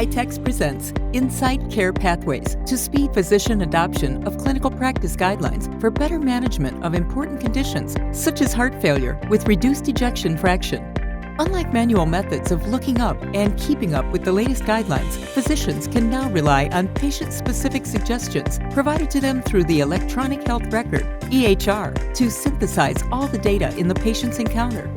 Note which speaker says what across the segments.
Speaker 1: Hiteks presents Insight Care Pathways to speed physician adoption of clinical practice guidelines for better management of important conditions such as heart failure with reduced ejection fraction. Unlike manual methods of looking up and keeping up with the latest guidelines, physicians can now rely on patient-specific suggestions provided to them through the Electronic Health Record, EHR, to synthesize all the data in the patient's encounter.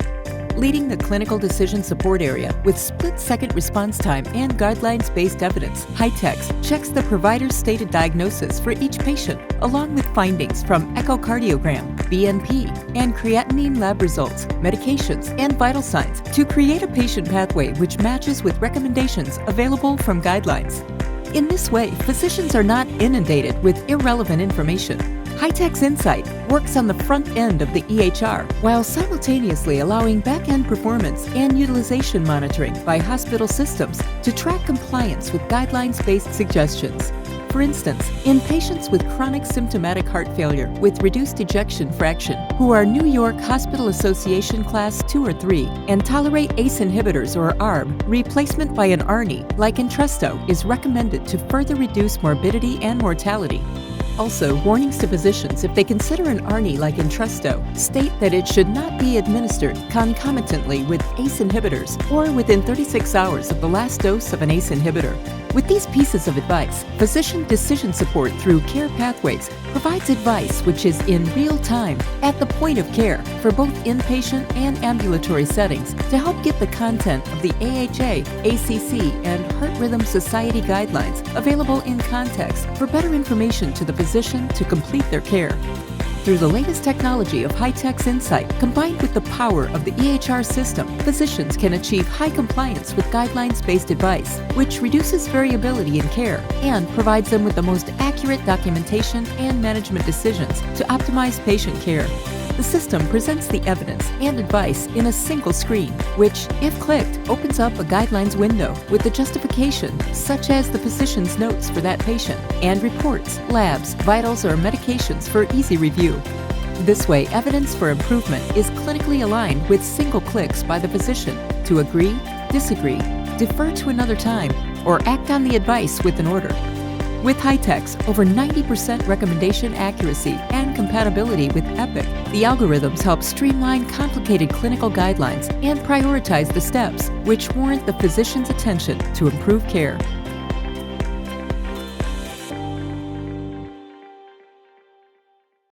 Speaker 1: Leading the clinical decision support area with split-second response time and guidelines-based evidence, Hiteks checks the provider's stated diagnosis for each patient, along with findings from echocardiogram, BNP, and creatinine lab results, medications, and vital signs to create a patient pathway which matches with recommendations available from guidelines. In this way, physicians are not inundated with irrelevant information. Hiteks Insight works on the front end of the EHR while simultaneously allowing back-end performance and utilization monitoring by hospital systems to track compliance with guidelines-based suggestions. For instance, in patients with chronic symptomatic heart failure with reduced ejection fraction who are New York Hospital Association Class 2 or 3 and tolerate ACE inhibitors or ARB, replacement by an ARNI like Entresto is recommended to further reduce morbidity and mortality. Also, warnings to physicians if they consider an ARNI like Entresto state that it should not be administered concomitantly with ACE inhibitors or within 36 hours of the last dose of an ACE inhibitor. With these pieces of advice, physician decision support through Care Pathways provides advice which is in real time at the point of care for both inpatient and ambulatory settings to help get the content of the AHA, ACC, and Heart Rhythm Society guidelines available in context for better information to the physician to complete their care. Through the latest technology of Hiteks Insight, combined with the power of the EHR system, physicians can achieve high compliance with guidelines-based advice, which reduces variability in care and provides them with the most accurate documentation and management decisions to optimize patient care. The system presents the evidence and advice in a single screen, which, if clicked, opens up a guidelines window with the justification, such as the physician's notes for that patient, and reports, labs, vitals, or medications for easy review. This way, evidence for improvement is clinically aligned with single clicks by the physician to agree, disagree, defer to another time, or act on the advice with an order. With Hiteks, over 90% recommendation accuracy and compatibility with Epic, the algorithms help streamline complicated clinical guidelines and prioritize the steps which warrant the physician's attention to improve care.